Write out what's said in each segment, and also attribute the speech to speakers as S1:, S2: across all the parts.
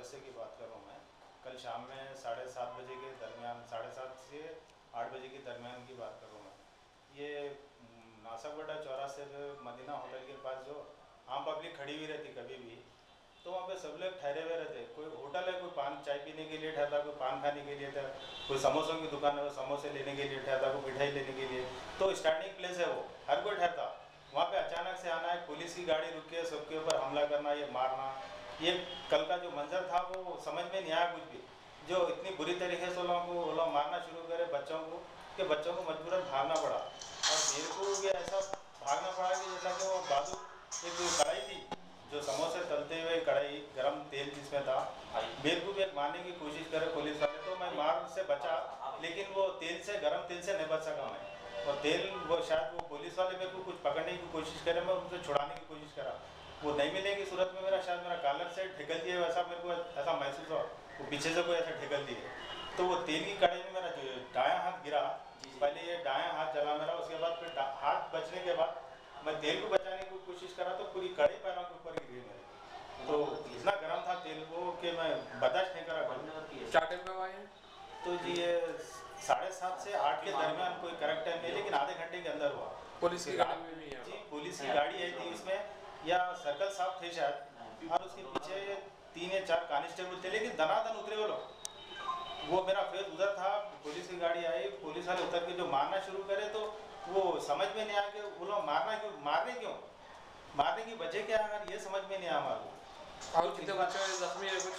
S1: सदस्य की बात कर रहा हूँ मैं। कल शाम में 7:30 बजे के दरमियान, 7:30 से 8 बजे के दरमियान की बात कर रहा हूँ मैं। ये नासागोडा चौराहे पे मदीना होटल के पास जो आम पब्लिक खड़ी हुई रहती कभी भी, तो वहाँ पे सब लोग ठहरे हुए रहते। कोई होटल है, कोई पान चाय पीने के लिए ठहरता, कोई पान खाने के लिए था, कोई समोसों की दुकान है, वो समोसे लेने के लिए ठहरता, कोई मिठाई लेने के लिए। तो स्टैंडिंग प्लेस है, वो हर कोई ठहरता। वहाँ पे अचानक से आना है, पुलिस की गाड़ी रुक के सबके ऊपर हमला करना, ये मारना, ये कल का जो मंजर था वो समझ में नहीं आया कुछ भी। जो इतनी बुरी तरीके से वो लोग मारना शुरू करे बच्चों को, कि बच्चों को मजबूरन भागना पड़ा। और मेरे को भी ऐसा भागना पड़ा कि जैसा कि वो बाजू एक कढ़ाई थी, जो समोसे तलते हुए कढ़ाई, गरम तेल जिसमें था, मेरे को भी एक मारने की कोशिश करे पुलिस वाले, तो मैं मार से बचा, लेकिन वो तेल से, गरम तेल से नहीं बच सका मैं। और तेल वो शायद वो पुलिस वाले मेरे को कुछ पकड़ने की कोशिश करे, मैं उनसे छुड़ाने की कोशिश करा, वो नहीं मिलने की सूरत में मेरा शायद मेरा कॉलर से ढकल दिए, वैसा मेरे को ऐसा महसूस हुआ, वो पीछे से कोई ऐसा ढकल दिए। तो वो तेल की कढ़ाई में मेरा जो दायां हाथ गिरा, पहले ये दायां हाथ जला मेरा, उसके बाद फिर हाथ बचने के बाद मैं तेल को बचाने की कोशिश करा तो पूरी कढ़ाई पैरों के ऊपर गिरी मेरे। तो इतना गर्म था तेल को कि मैं बर्दाश्त नहीं करा।
S2: क्या टाइम पे आए हैं?
S1: तो जी ये 7:30 से 8 के दरमियान, कोई करेक्ट टाइम नहीं, लेकिन आधे घंटे के अंदर हुआ।
S2: पुलिस की गाड़ी में भी है?
S1: जी पुलिस की गाड़ी आई थी उसमें, या सर्कल साहब थे शायद, और उसके पीछे 3 या 4 कांस्टेबल थे, लेकिन दनादन उतरे वो लोग। वो मेरा फेस उधर था, पुलिस की गाड़ी आई, पुलिस वाले उतर के जो मारना शुरू करे, तो वो समझ में नहीं आया कि वो लोग मारने क्यों, मारने की वजह क्या है, ये समझ में नहीं आया हमारे को।
S2: और कितने बच्चे जख्मी है? कुछ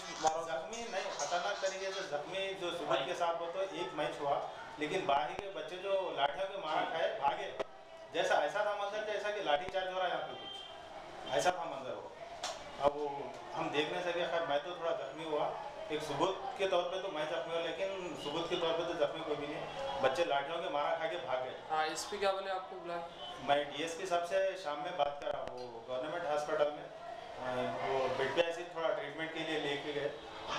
S1: जख्मी नहीं, खतरनाक तरीके से जख्मी जो सुबह के साथ हो तो एक मैच हुआ, लेकिन बाहर के बच्चे जो लाठियों के मारा खाए भागे, जैसा ऐसा था मंजर जैसा कि लाठी चार्ज हो रहा है यहाँ पे, कुछ ऐसा था मंजर वो। अब वो हम देख नहीं सके, खैर मैं तो थोड़ा जख्मी हुआ, एक सबूत के तौर पे तो मैं जख्मी हुआ, लेकिन सबूत के तौर पे तो जख्मी कोई भी नहीं। बच्चे लाठियों के मारा खा के भाग गए।
S2: हाँ, SP क्या बोले आपको बुलाया?
S1: मैं DSP साहब से शाम में बात करा, वो गवर्नमेंट हॉस्पिटल में वो बेड पे ऐसे थोड़ा ट्रीटमेंट के लिए लेके गए,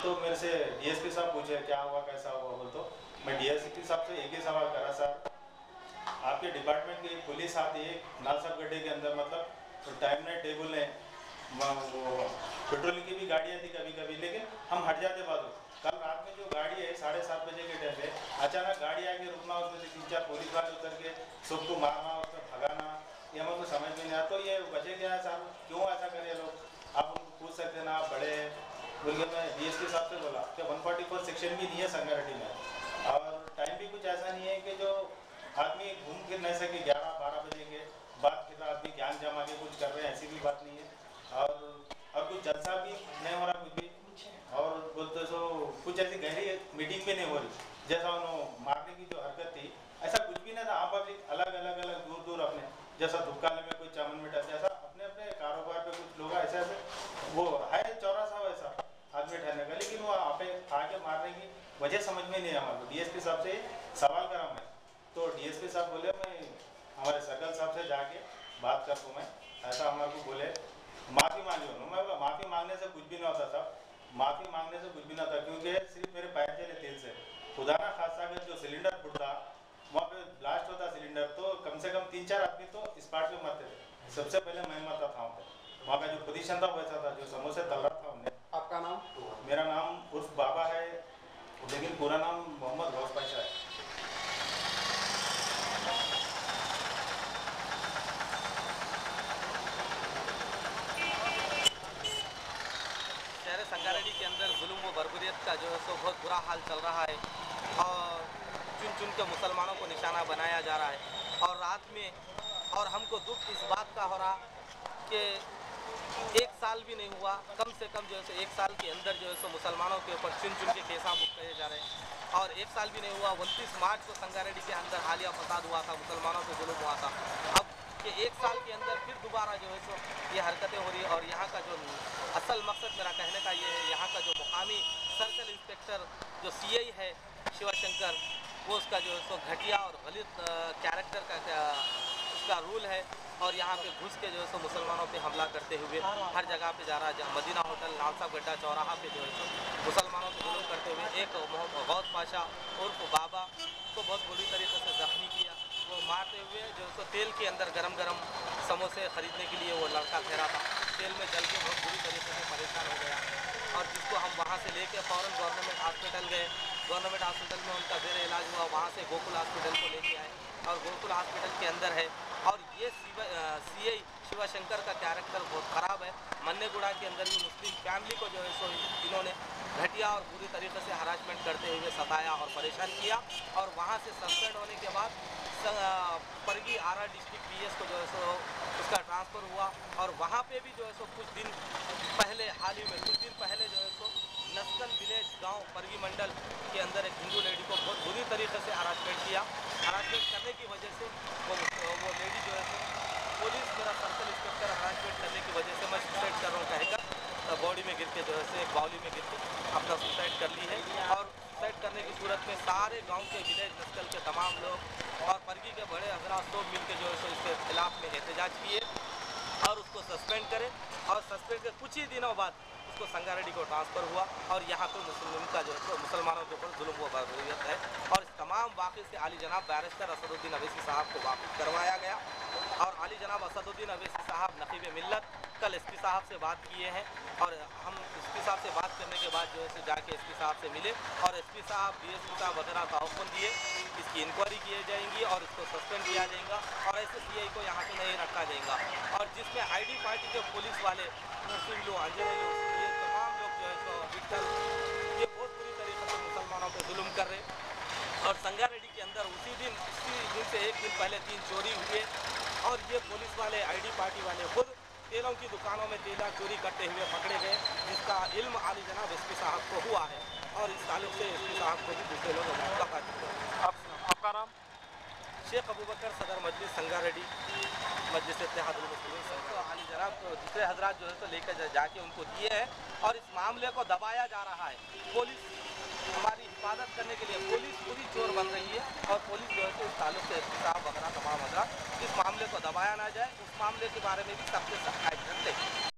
S1: तो मेरे से DSP साहब पूछे क्या हुआ कैसा हुआ बोल, तो मैं DSP साहब से एक ही सवाल करा, सर आपके डिपार्टमेंट की पुलिस आती है नालसाब गड्ढे के अंदर, मतलब टाइम नहीं टेबल है, वो पेट्रोल की भी गाड़ियाँ थी कभी कभी, लेकिन हम हट जाते बाजू। कल रात में जो गाड़ी है 7:30 बजे के टाइम पे अचानक गाड़ी आके रुकना, उसमें से 3-4 पुलिस वाले उतर के सबको मारना, उसको भगाना, ये हमको समझ में नहीं आया। तो ये वजह क्या है साहब, क्यों ऐसा करे लोग, आप उनको पूछ सकते हैं ना, आप बड़े हैं बोल के। मैं DSP साहब से बोला कि 144 सेक्शन भी नहीं है संगारेड्डी में, और टाइम भी कुछ ऐसा नहीं है कि जो आदमी घूम फिर नहीं सके 11-12 बजे के बाद, फिर आदमी ज्ञान जमा के कुछ कर रहे हैं, ऐसी भी बात नहीं है। और कुछ जलसा भी नहीं हो रहा कुछ भी, और बोलते सो कुछ ऐसी गहरी मीटिंग भी नहीं हो रही, जैसा उन्होंने मारने की जो हरकत थी ऐसा कुछ भी नहीं था। आप पब्लिक अलग अलग दूर दूर अपने, जैसा धुपकाले में कोई चामन मिठा, जैसा अपने अपने कारोबार पे कुछ लोग ऐसे वो है चौरासा वैसा आदमी ठहरने का, लेकिन वो आके मारने की वजह समझ में नहीं है हमारे को। DSP साहब से सवाल करा मैं, तो DSP साहब बोले मैं हमारे सर्कल साहब से जाके बात कर दूँ, मैं ऐसा हमारे को बोले, माफ़ी मांगी उन्होंने। मैं बोला माफ़ी मांगने से कुछ भी नहीं होता साहब, माफ़ी मांगने से कुछ भी नहीं होता, क्योंकि सिर्फ मेरे पैर चले तेल से। खुदा ना खासा अगर जो सिलेंडर फूटता, वहाँ पे ब्लास्ट होता सिलेंडर, तो कम से कम 3-4 आदमी तो स्पॉट पे मरते थे। सबसे पहले मैं मरता था वहाँ का जो पोजीशन था वैसा था, जो समोसे तल रहा था हमने।
S2: आपका नाम?
S1: मेरा नाम उर्फ बाबा है, लेकिन पूरा नाम मोहम्मद गौस पाशा है।
S3: शहर संगारेड्डी के अंदर जुल्म व बर्बरियत का जो है सो बहुत बुरा हाल चल रहा है, और चुन चुन के मुसलमानों को निशाना बनाया जा रहा है। और रात में, और हमको दुख इस बात का हो रहा कि 1 साल भी नहीं हुआ, कम से कम जो है सो 1 साल के अंदर जो है सो मुसलमानों के ऊपर चुन चुन के केसा बुक किए जा रहे हैं। और 1 साल भी नहीं हुआ, 29 मार्च को संगारेड्डी के अंदर हालिया फसाद हुआ था, मुसलमानों पे जुल्म हुआ था। अब कि 1 साल के अंदर फिर दोबारा जो है सो ये हरकतें हो रही है। और यहाँ का जो असल मकसद मेरा कहने का ये है, यहाँ का जो मुकामी सर्कल इंस्पेक्टर जो CI है शिवशंकर, वो उसका जो है सो घटिया और गलत कैरेक्टर का उसका रूल है। और यहाँ पे घुस के जो है सो मुसलमानों पे हमला करते हुए हर जगह पे जा रहा है। मदीना होटल, नालसाब गड्ढा चौराहा पे जो है सो मुसलमानों पे जुल्म करते हुए एक मोहम्मद गौस पाशा उर्फ बाबा को बहुत बुरी तरीके से जख्मी किया। वो मारते हुए जो है सो तेल के अंदर गरम गरम समोसे ख़रीदने के लिए वो लड़का ठहरा था, तेल में जल के बहुत बुरी तरीके से परेशान हो गया। और जिसको हम वहाँ से लेके फ़ौरन गवर्नमेंट हॉस्पिटल गए। गवर्नमेंट हॉस्पिटल में उनका ज़ेर इलाज हुआ, वहाँ से गोकुल हॉस्पिटल को लेके आए और गोकुल हॉस्पिटल के अंदर है। और ये CI शिवशंकर का कैरेक्टर बहुत ख़राब है। मन्नेगुड़ा के अंदर भी मुस्लिम फैमिली को जो है सो इन्होंने घटिया और बुरी तरीके से हरासमेंट करते हुए सताया और परेशान किया। और वहाँ से सस्पेंड होने के बाद परगी आरा डिस्ट्रिक्ट PS को जो है सो उसका ट्रांसफ़र हुआ। और वहाँ पे भी जो है सो कुछ दिन पहले हाल ही में कुछ दिन पहले जो है सो नस्कल विलेज गांव परगी मंडल के अंदर एक हिंदू लेडी को बहुत बुरी तरीके से हरासमेंट किया। हरासमेंट करने की वजह से वो लेडी जो है सो पुलिस मेरा सर्कल इंस्पेक्टर हरासमेंट करने की वजह से मैं सुसाइड कर रहा हूँ कहकर बॉडी में गिर के जो है सो एक बाउली में गिर के अपना सुसाइड कर ली है। और सुसाइड करने की सूरत में सारे गांव के विलेज नस्कल के तमाम लोग और परगी के बड़े हजरात सब मिल के जो है सो इसके खिलाफ में एहतजाज किए और उसको सस्पेंड करें। और सस्पेंड के कुछ ही दिनों बाद उसको संगारेड्डी को ट्रांसफ़र हुआ। और यहाँ पर मुस्लिम का जो है मुसलमानों के ऊपर जुल्म व बर्बरियत है। और इस तमाम वाक़े से आली जनाब बैरिस्टर असदुद्दीन अवैसी साहब को वाकिफ़ करवाया गया। और आली जनाब असदुद्दीन अवैसी साहब नक़ीब मिल्लत कल SP साहब से बात किए हैं। और हम SP साहब से बात करने के बाद जो है जाके SP साहब से मिले और SP साहब DSP साहब वगैरह का हुक्म दिए, इसकी इंक्वायरी की जाएंगी और इसको सस्पेंड किया जाएगा और ऐसे CI को यहाँ पे नहीं रखा जाएगा। और जिसमें ID पार्टी के पुलिस वाले नरसिंह अंजनेलू ये तमाम लोग जो है सो विठल ये बहुत बुरी तरीके से मुसलमानों पर जुल्म कर रहे। और संगारेड्डी के अंदर उसी दिन से एक दिन पहले 3 चोरी हुए। और ये पुलिस वाले ID पार्टी वाले खुद तेलों की दुकानों में तेला चोरी करते हुए पकड़े गए, जिसका इल्म आली जनाब SP साहब को हुआ है। और इस ताल्लुक से SP साहब को भी दूसरे लोग मुलाकात किया।
S2: आपका नाम?
S3: शेख अबूबकर, सदर मजलिस संगारेड्डी, मजलिस इत्तेहादुल मुस्लिमीन। तो आली जनाब तो दूसरे हजरात जो है तो लेकर जाके उनको दिए हैं और इस मामले को दबाया जा रहा है। पुलिस हमारी हिफाजत करने के लिए पुलिस पूरी चोर बन रही है और पुलिस जो है तो इस ताल्लुक से SP साहब वगैरह तमाम हजरात इस मामले को दबाया ना जाए, उस मामले के बारे में भी सबसे सख्त एक्शन लें।